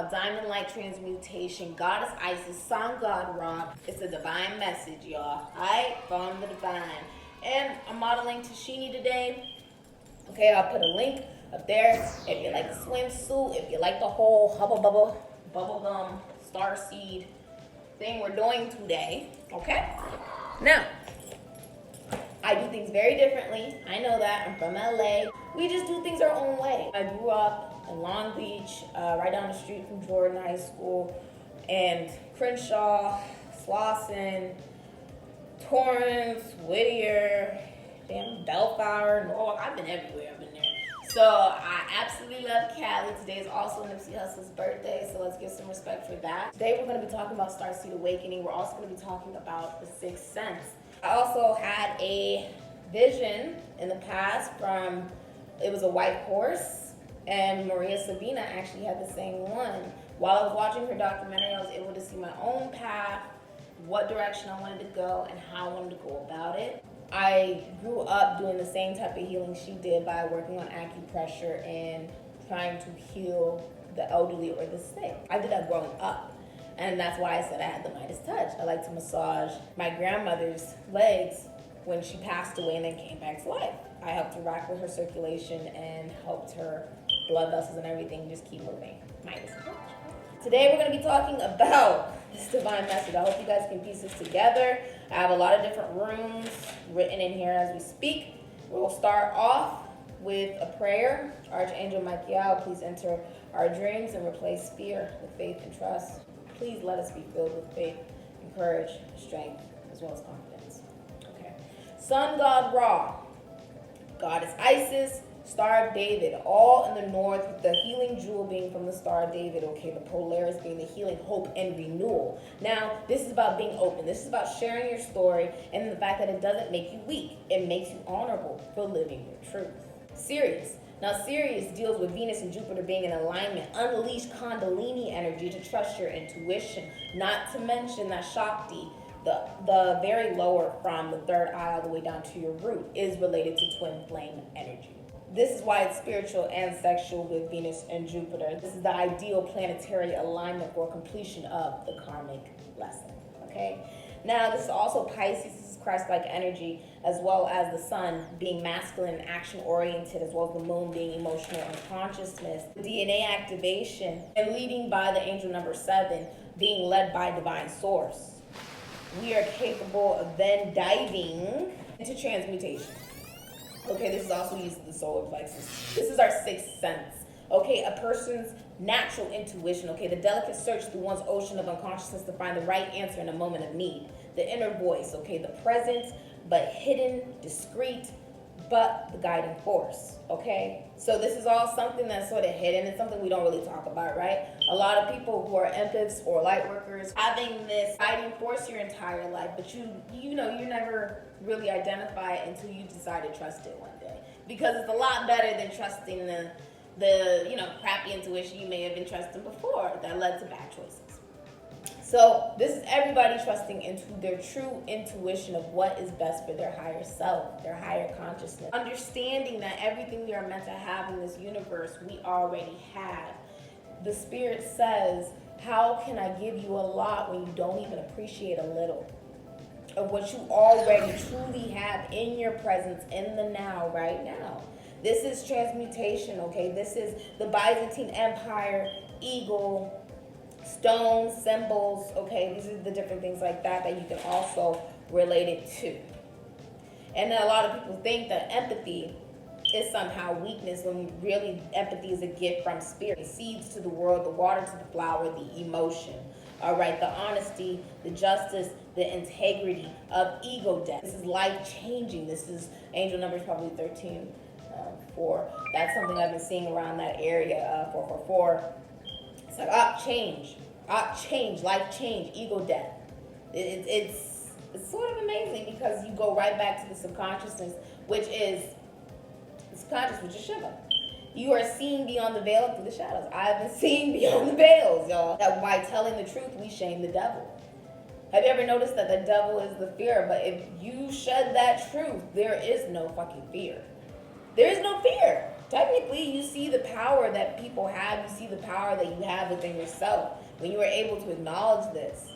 about diamond light transmutation, goddess Isis, sun god Ra. It's a divine message, y'all. Alright, from the divine. And I'm modeling Tashini today. Okay, I'll put a link up there. If you like the swimsuit, if you like the whole Hubba Bubba bubblegum Starseed thing we're doing today. Okay? Now, I do things very differently. I know that. I'm from LA. We just do things our own way. I grew up in Long Beach, right down the street from Compton High School, and Crenshaw, Slauson, Torrance, Whittier, Bellflower, Norwalk. I've been everywhere. I've been there. So I absolutely love Cali. Today is also Nipsey Hussle's birthday, so let's give some respect for that. Today we're going to be talking about Starseed Awakening. We're also going to be talking about the Sixth Sense. I also had a vision in the past from, it was a white horse, and Maria Sabina actually had the same one. While I was watching her documentary, I was able to see my own path, what direction I wanted to go, and how I wanted to go about it. I grew up doing the same type of healing she did by working on acupressure and trying to heal the elderly or the sick. I did that growing up. And that's why I said I had the Midas touch. I like to massage my grandmother's legs when she passed away and then came back to life. I helped her rock with her circulation and helped her blood vessels and everything just keep moving. Midas touch. Today we're going to be talking about this divine message. I hope you guys can piece this together. I have a lot of different rooms written in here as we speak. We'll start off with a prayer. Archangel Michael, please enter our dreams and replace fear with faith and trust. Please let us be filled with faith and courage, strength, as well as confidence. Okay. Sun god Ra, goddess Isis, Star of David, all in the north, with the healing jewel being from the Star of David, okay, the Polaris being the healing, hope, and renewal. Now, this is about being open. This is about sharing your story and the fact that it doesn't make you weak. It makes you honorable for living your truth. Sirius. Now, Sirius deals with Venus and Jupiter being in alignment. Unleash Kundalini energy to trust your intuition. Not to mention that Shakti, the very lower from the third eye all the way down to your root, is related to twin flame energy. This is why it's spiritual and sexual with Venus and Jupiter. This is the ideal planetary alignment for completion of the karmic lesson, okay? Now, this is also Pisces. This is Christ-like energy, as well as the sun being masculine and action-oriented, as well as the moon being emotional and consciousness. DNA activation and leading by the angel number 7, being led by divine source. We are capable of then diving into transmutation. Okay, this is also used in the solar plexus. This is our sixth sense. Okay, a person's natural intuition. Okay, the delicate search through one's ocean of unconsciousness to find the right answer in a moment of need. The inner voice. Okay, the present but hidden, discreet, but the guiding force. Okay, so this is all something that's sort of hidden. It's something we don't really talk about, right? A lot of people who are empaths or light workers having this guiding force your entire life, but you never really identify it until you decide to trust it one day, because it's a lot better than trusting the crappy intuition you may have been trusting before that led to bad choices. So this is everybody trusting into their true intuition of what is best for their higher self, their higher consciousness. Understanding that everything we are meant to have in this universe, we already have. The Spirit says, how can I give you a lot when you don't even appreciate a little of what you already truly have in your presence, in the now, right now? This is transmutation, okay? This is the Byzantine Empire, eagle, stones, symbols, okay? These are the different things like that you can also relate it to. And then a lot of people think that empathy is somehow weakness, when really empathy is a gift from spirit. The seeds to the world, the water to the flower, the emotion. All right, the honesty, the justice, the integrity of ego death. This is life-changing. This is angel numbers probably 13, 4. That's something I've been seeing around that area, 444. It's like, change, life change, ego death. It's sort of amazing, because you go right back to the subconsciousness, which is Shiva. You are seeing beyond the veil through the shadows. I've been seeing beyond the veils, y'all. That by telling the truth, we shame the devil. Have you ever noticed that the devil is the fear? But if you shed that truth, there is no fucking fear. There is no fear. Technically, you see the power that people have. You see the power that you have within yourself. When you are able to acknowledge this,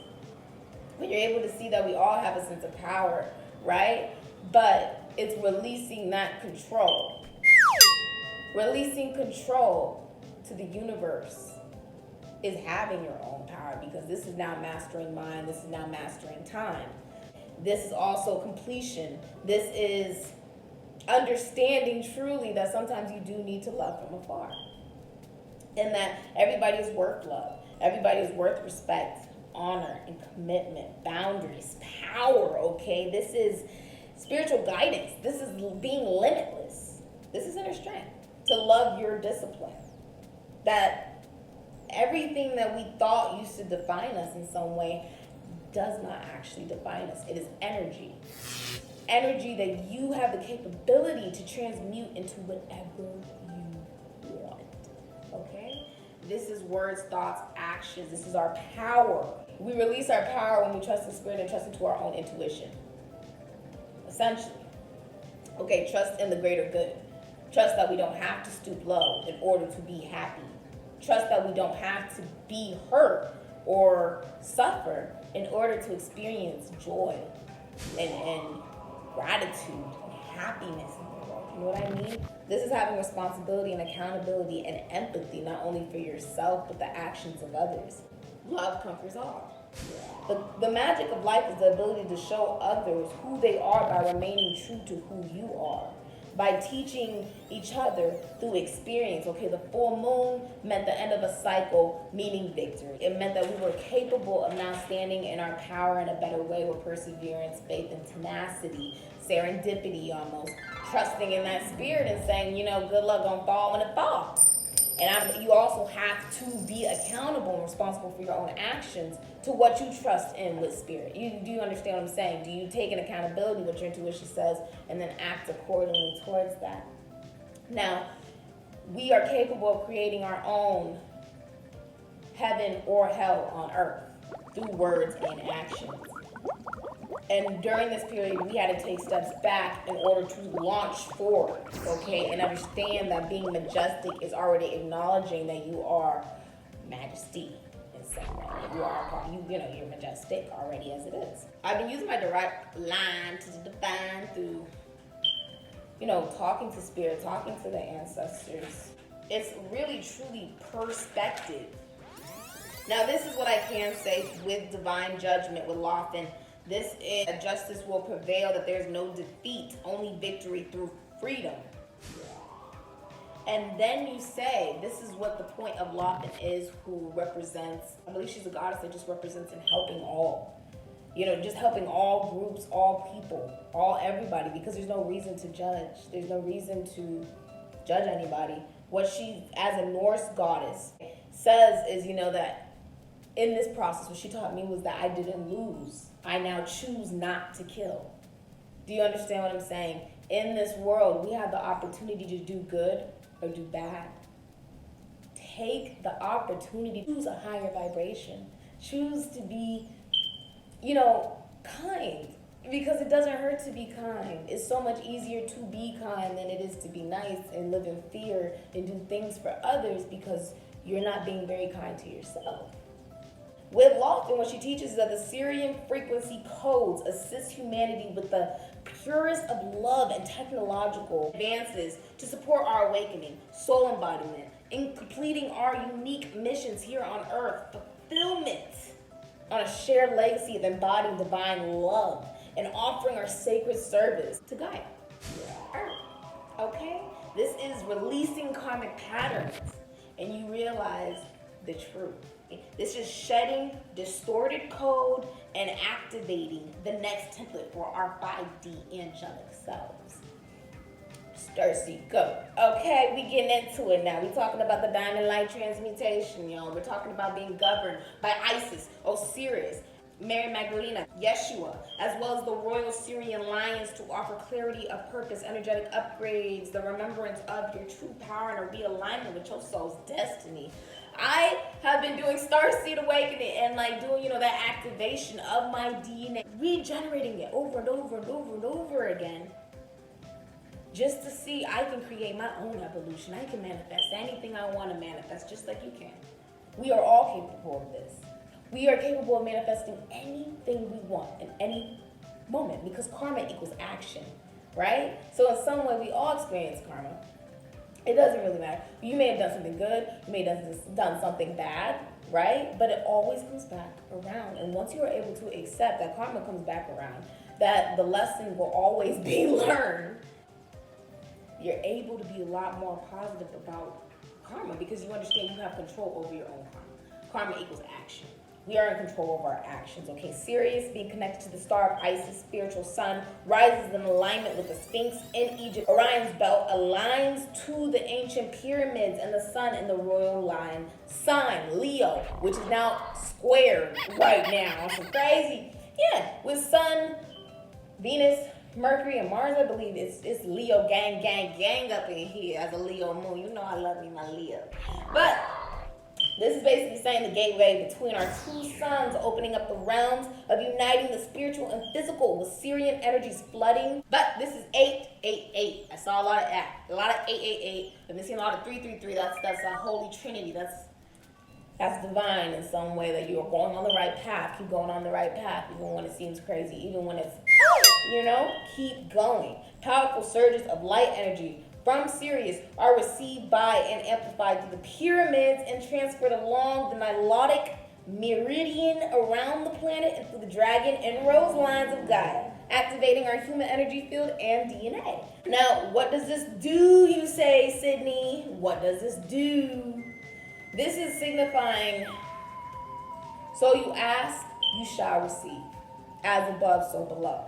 when you're able to see that we all have a sense of power, right? But it's releasing that control. Releasing control to the universe is having your own power, because this is now mastering mind. This is now mastering time. This is also completion. This is understanding truly that sometimes you do need to love from afar. And that everybody is worth love. Everybody is worth respect, honor, and commitment, boundaries, power, okay? This is spiritual guidance. This is being limitless. This is inner strength. To love your discipline. That everything that we thought used to define us in some way does not actually define us. It is energy. Energy that you have the capability to transmute into whatever you want. Okay? This is words, thoughts, actions. This is our power. We release our power when we trust the spirit and trust into our own intuition. Essentially. Okay, trust in the greater good. Trust that we don't have to stoop low in order to be happy. Trust that we don't have to be hurt or suffer in order to experience joy and gratitude and happiness in the world. You know what I mean? This is having responsibility and accountability and empathy, not only for yourself, but the actions of others. Love conquers all. The magic of life is the ability to show others who they are by remaining true to who you are. By teaching each other through experience. Okay, the full moon meant the end of a cycle, meaning victory. It meant that we were capable of now standing in our power in a better way with perseverance, faith, and tenacity, serendipity almost, trusting in that spirit and saying, you know, good luck gonna fall when it falls. And you also have to be accountable and responsible for your own actions to what you trust in with spirit. Do you understand what I'm saying? Do you take an accountability, what your intuition says, and then act accordingly towards that? Now, we are capable of creating our own heaven or hell on earth through words and actions. And during this period, we had to take steps back in order to launch forward, okay? And understand that being majestic is already acknowledging that you are majesty in some way. You are, you're majestic already as it is. I've been using my direct line to the divine through, talking to spirit, talking to the ancestors. It's really, truly perspective. Now, this is what I can say with divine judgment, with Lofton. This is that justice will prevail, that there's no defeat, only victory through freedom. And then you say, this is what the point of Lofton is, who represents, I believe she's a goddess that just represents in helping all. Just helping all groups, all people, everybody, because there's no reason to judge. There's no reason to judge anybody. What she, as a Norse goddess, says is, that in this process, what she taught me was that I didn't lose. I now choose not to kill. Do you understand what I'm saying? In this world, we have the opportunity to do good or do bad. Take the opportunity, choose a higher vibration. Choose to be, kind. Because it doesn't hurt to be kind. It's so much easier to be kind than it is to be nice and live in fear and do things for others because you're not being very kind to yourself. With Lofton, what she teaches is that the Syrian frequency codes assist humanity with the purest of love and technological advances to support our awakening, soul embodiment, in completing our unique missions here on Earth, fulfillment on a shared legacy of embodying divine love and offering our sacred service to Gaia, Earth. Okay? This is releasing karmic patterns, and you realize the truth. This is shedding distorted code and activating the next template for our 5D angelic selves. Starseed, go. Okay, we getting into it now. We're talking about the diamond light transmutation, y'all. We're talking about being governed by Isis, Osiris, Mary Magdalena, Yeshua, as well as the royal Syrian lions to offer clarity of purpose, energetic upgrades, the remembrance of your true power, and a realignment with your soul's destiny. I have been doing Starseed Awakening and doing, that activation of my DNA, regenerating it over and over and over and over again just to see I can create my own evolution. I can manifest anything I want to manifest, just like you can. We are all capable of this. We are capable of manifesting anything we want in any moment, because karma equals action, right? So in some way, we all experience karma. It doesn't really matter. You may have done something good, you may have done something bad, right? But it always comes back around. And once you are able to accept that karma comes back around, that the lesson will always be learned, you're able to be a lot more positive about karma, because you understand you have control over your own karma. Karma equals action. We are in control of our actions, okay? Sirius, being connected to the star of Isis, spiritual sun, rises in alignment with the Sphinx in Egypt. Orion's belt aligns to the ancient pyramids and the sun in the royal line sign, Leo, which is now squared right now. Some crazy, yeah, with sun, Venus, Mercury, and Mars, I believe it's Leo gang up in here as a Leo moon. You know I love me my Leo. But this is basically saying the gateway between our two suns, opening up the realms of uniting the spiritual and physical with Syrian energies flooding. But this is 888. I saw a lot of 888. I've been seeing a lot of 333. That's a holy trinity. That's divine in some way, that you are going on the right path. Keep going on the right path, even when it seems crazy, even when it's, keep going. Powerful surges of light energy from Sirius are received by and amplified through the pyramids and transferred along the Nilotic meridian around the planet and through the dragon and rose lines of Gaia, activating our human energy field and DNA. Now, what does this do, you say, Sydney? What does this do? This is signifying, so you ask, you shall receive, as above, so below.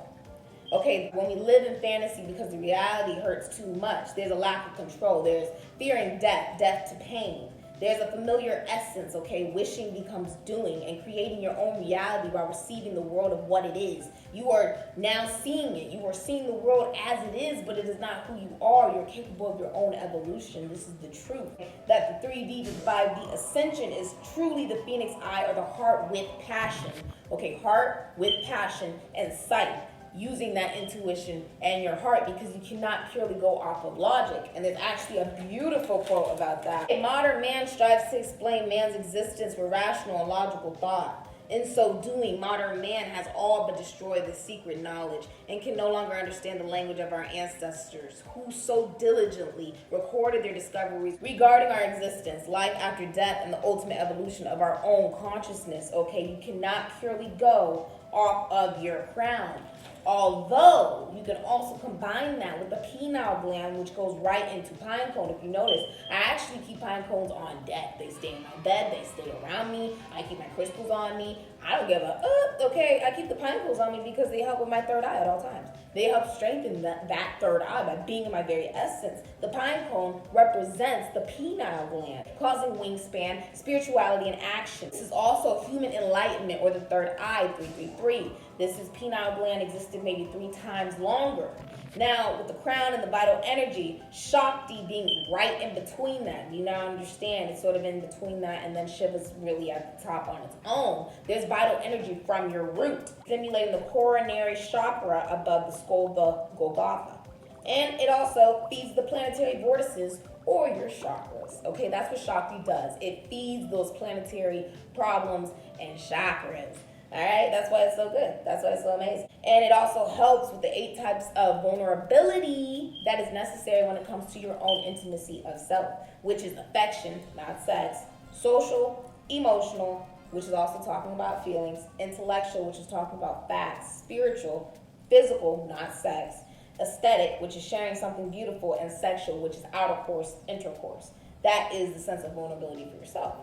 Okay, when we live in fantasy because the reality hurts too much, there's a lack of control. There's fearing death to pain. There's a familiar essence, okay? Wishing becomes doing, and creating your own reality by receiving the world of what it is. You are now seeing it. You are seeing the world as it is, but it is not who you are. You're capable of your own evolution. This is the truth. That the 3D to 5D ascension is truly the phoenix eye, or the heart with passion. Okay, heart with passion and sight. Using that intuition and your heart, because you cannot purely go off of logic. And there's actually a beautiful quote about that. A modern man strives to explain man's existence with rational and logical thought. In so doing, modern man has all but destroyed the secret knowledge and can no longer understand the language of our ancestors, who so diligently recorded their discoveries regarding our existence, life after death, and the ultimate evolution of our own consciousness. Okay, you cannot purely go off of your crown. Although you can also combine that with the pineal gland, which goes right into pine cone. If you notice, I actually keep pine cones on deck. They stay in my bed, they stay around me. I keep my crystals on me. I don't give a okay. I keep the pine cones on me because they help with my third eye at all times. They help strengthen that third eye by being in my very essence. The pine cone represents the pineal gland, causing wingspan, spirituality, and action. This is also human enlightenment, or the third eye, 333. This is pineal gland existed maybe 3 times longer. Now, with the crown and the vital energy, Shakti being right in between that. You now understand it's sort of in between that, and then Shiva's really at the top on its own. There's vital energy from your root, stimulating the coronary chakra above the skull, the Golgotha. And it also feeds the planetary vortices, or your chakras. Okay, that's what Shakti does. It feeds those planetary problems and chakras. All right, that's why it's so good. That's why it's so amazing. And it also helps with the 8 types of vulnerability that is necessary when it comes to your own intimacy of self, which is affection, not sex, social, emotional, which is also talking about feelings, intellectual, which is talking about facts, spiritual, physical, not sex, aesthetic, which is sharing something beautiful, and sexual, which is outer course, intercourse. That is the sense of vulnerability for yourself.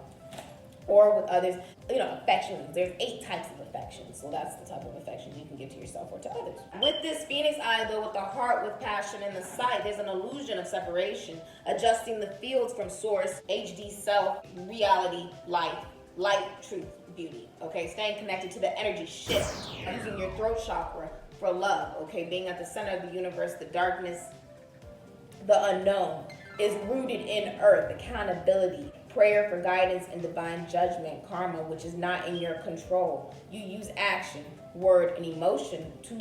Or with others, affection. There's 8 types of affection, so that's the type of affection you can give to yourself or to others. With this phoenix eye, though, with the heart, with passion, and the sight, there's an illusion of separation, adjusting the fields from source, HD self, reality, life, light, truth, beauty. Okay, staying connected to the energy shift, using your throat chakra for love. Okay, being at the center of the universe, the darkness, the unknown, is rooted in earth, accountability, prayer for guidance and divine judgment, karma, which is not in your control. You use action, word, and emotion to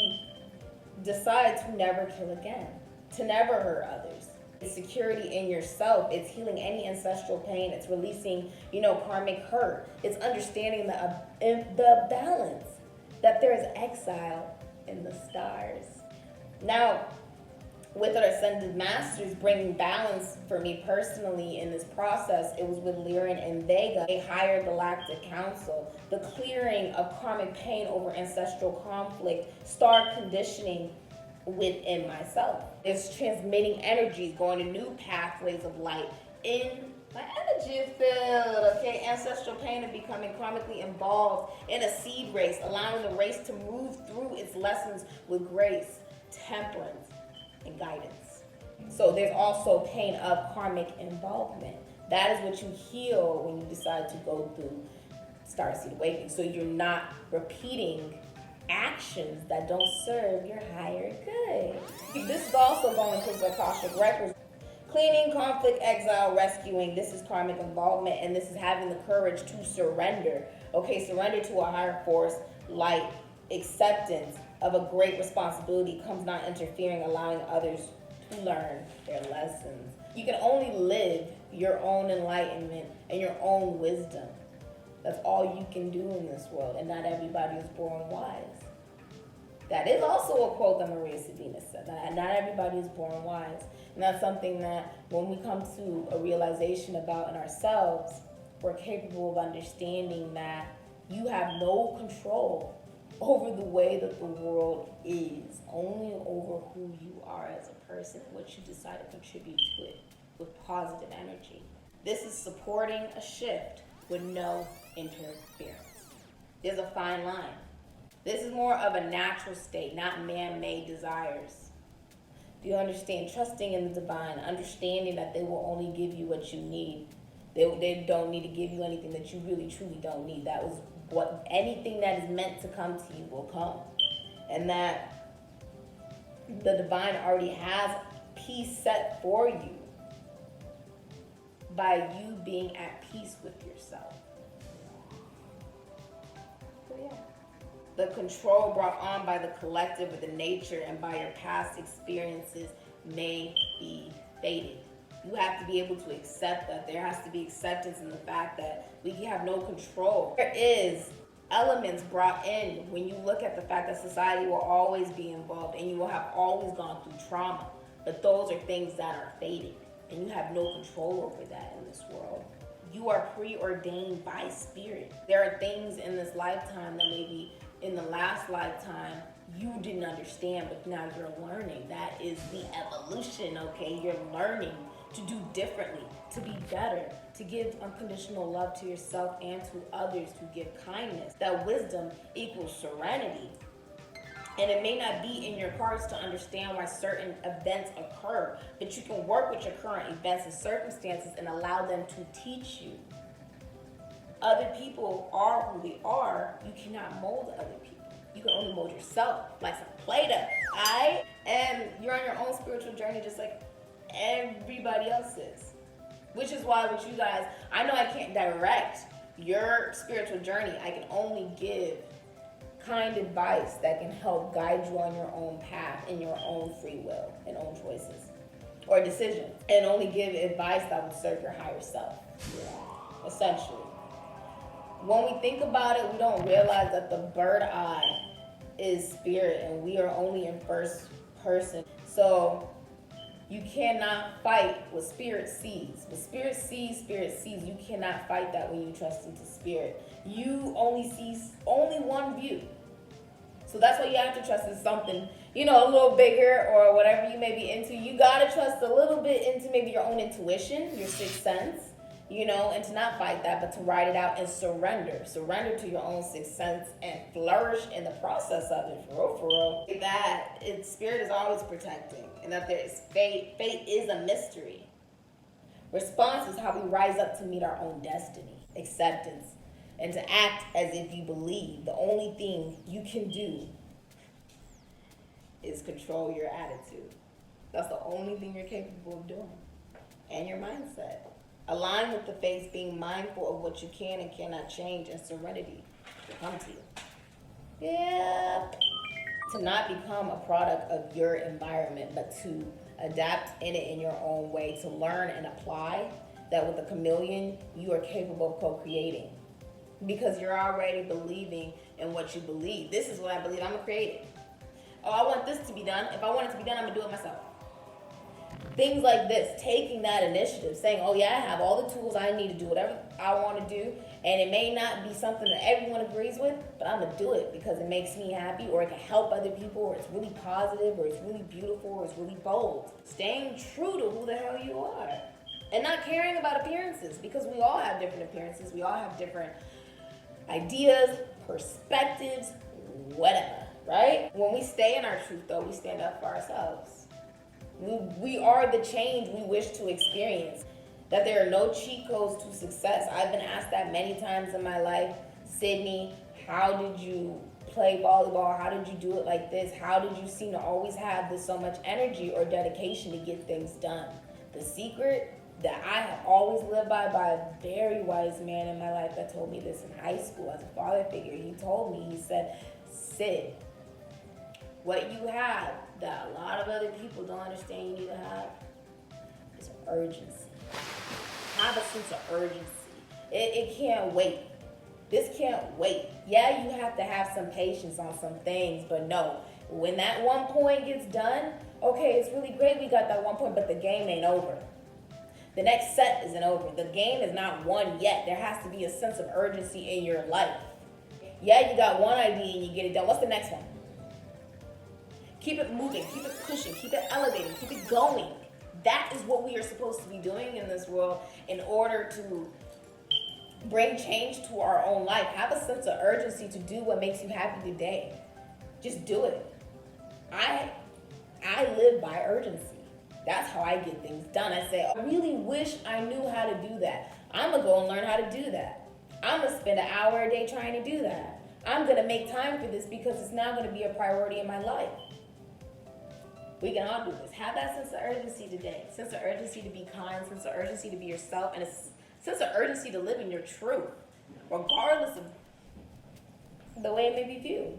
decide to never kill again. to never hurt others. It's security in yourself. It's healing any ancestral pain. It's releasing, karmic hurt. It's understanding the balance, that there is exile in the stars. Now, with our ascended masters bringing balance for me personally in this process, it was with Lyran and Vega, a higher galactic council, the clearing of karmic pain over ancestral conflict, star conditioning within myself. It's transmitting energies, going to new pathways of light in my energy field, okay? Ancestral pain and becoming karmically involved in a seed race, allowing the race to move through its lessons with grace, temperance, and guidance. So there's also pain of karmic involvement. That is what you heal when you decide to go through Starseed Awakening. So you're not repeating actions that don't serve your higher good. This is also going to the Akashic Records. Cleaning, conflict, exile, rescuing. This is karmic involvement, and this is having the courage to surrender. Okay, surrender to a higher force, light, acceptance of a great responsibility comes not interfering, allowing others to learn their lessons. You can only live your own enlightenment and your own wisdom. That's all you can do in this world, and not everybody is born wise. That is also a quote that Maria Sabina said, that not everybody is born wise. And that's something that when we come to a realization about in ourselves, we're capable of understanding that you have no control over the way that the world is, only over who you are as a person and what you decide to contribute to it with positive energy. This is supporting a shift with no interference. There's a fine line. This is more of a natural state, not man-made desires. Do you understand? Trusting in the divine, understanding that they will only give you what you need. They don't need to give you anything that you really, truly don't need. That was what anything that is meant to come to you will come. And that the divine already has peace set for you by you being at peace with yourself. So yeah. The control brought on by the collective of the nature and by your past experiences may be faded. You have to be able to accept that. There has to be acceptance in the fact that we have no control. There is elements brought in when you look at the fact that society will always be involved and you will have always gone through trauma. But those are things that are faded and you have no control over that in this world. You are preordained by spirit. There are things in this lifetime that maybe in the last lifetime you didn't understand, but now you're learning. That is the evolution, okay? You're learning to do differently, to be better, to give unconditional love to yourself and to others, to give kindness. That wisdom equals serenity. And it may not be in your cards to understand why certain events occur, but you can work with your current events and circumstances and allow them to teach you. Other people are who they are. You cannot mold other people. You can only mold yourself, like some Play-Doh, alright? And you're on your own spiritual journey just like everybody else is. Which is why with you guys, I know I can't direct your spiritual journey. I can only give kind advice that can help guide you on your own path in your own free will and own choices or decisions. And only give advice that will serve your higher self, essentially. When we think about it, we don't realize that the bird eye is spirit and we are only in first person. So you cannot fight what spirit sees. What spirit sees, you cannot fight that when you trust into spirit. You only see one view. So that's why you have to trust in something, a little bigger or whatever you may be into. You gotta trust a little bit into maybe your own intuition, your sixth sense, and to not fight that, but to ride it out and surrender. Surrender to your own sixth sense and flourish in the process of it, for real. That spirit is always protecting, and that there is fate. Fate is a mystery. Response is how we rise up to meet our own destiny, acceptance, and to act as if you believe. The only thing you can do is control your attitude. That's the only thing you're capable of doing. And your mindset. Align with the faith, being mindful of what you can and cannot change, and serenity will come to you. Yeah. to not become a product of your environment, but to adapt in it in your own way, to learn and apply that with a chameleon, you are capable of co-creating. Because you're already believing in what you believe. This is what I believe. I'm gonna create it. Oh, I want this to be done. If I want it to be done, I'm gonna do it myself. Things like this, taking that initiative, saying, oh yeah, I have all the tools I need to do whatever I want to do, and it may not be something that everyone agrees with, but I'm gonna do it because it makes me happy, or it can help other people, or it's really positive, or it's really beautiful, or it's really bold. Staying true to who the hell you are. And not caring about appearances, because we all have different appearances, we all have different ideas, perspectives, whatever, right? When we stay in our truth though, we stand up for ourselves. We are the change we wish to experience. That there are no cheat codes to success. I've been asked that many times in my life. Sydney, how did you play volleyball? How did you do it like this? How did you seem to always have this so much energy or dedication to get things done? The secret that I have always lived by a very wise man in my life that told me this in high school as a father figure. He told me, he said, Sid, what you have that a lot of other people don't understand you need to have is urgency. Have a sense of urgency. It can't wait. This can't wait. Yeah, you have to have some patience on some things, but no, when that one point gets done, okay, it's really great we got that one point, but the game ain't over. The next set isn't over. The game is not won yet. There has to be a sense of urgency in your life. Yeah, you got one idea and you get it done. What's the next one? Keep it moving, keep it pushing, keep it elevating, keep it going. That is what we are supposed to be doing in this world in order to bring change to our own life. Have a sense of urgency to do what makes you happy today. Just do it. I live by urgency. That's how I get things done. I say, I really wish I knew how to do that. I'm gonna go and learn how to do that. I'm gonna spend an hour a day trying to do that. I'm gonna make time for this because it's now gonna be a priority in my life. We can all do this. Have that sense of urgency today. Sense of urgency to be kind, sense of urgency to be yourself, and a sense of urgency to live in your truth, regardless of the way it may be viewed.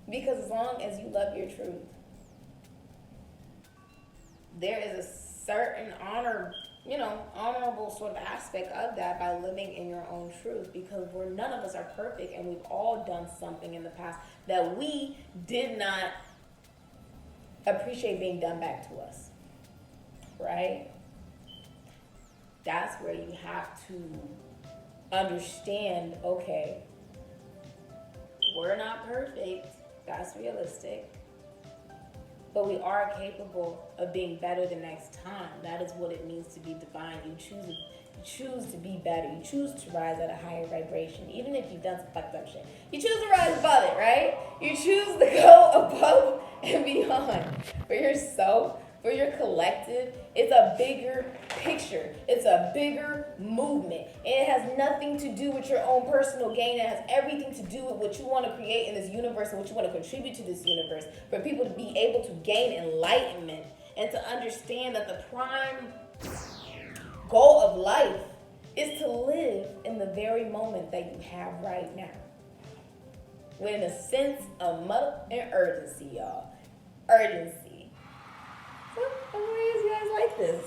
Because as long as you love your truth, there is a certain honorable sort of aspect of that by living in your own truth, because none of us are perfect, and we've all done something in the past that we did not appreciate being done back to us, right? That's where you have to understand, okay, we're not perfect, that's realistic, but we are capable of being better the next time. That is what it means to be divine. You choose to be better. You choose to rise at a higher vibration, even if you've done some fucked up shit. You choose to rise above it, right? You choose to go above and beyond for yourself, for your collective. It's a bigger picture. It's a bigger movement. And it has nothing to do with your own personal gain. It has everything to do with what you want to create in this universe and what you want to contribute to this universe, for people to be able to gain enlightenment and to understand that the prime goal of life is to live in the very moment that you have right now, with a sense of and urgency, y'all. Urgency. So, I'm gonna you guys like this.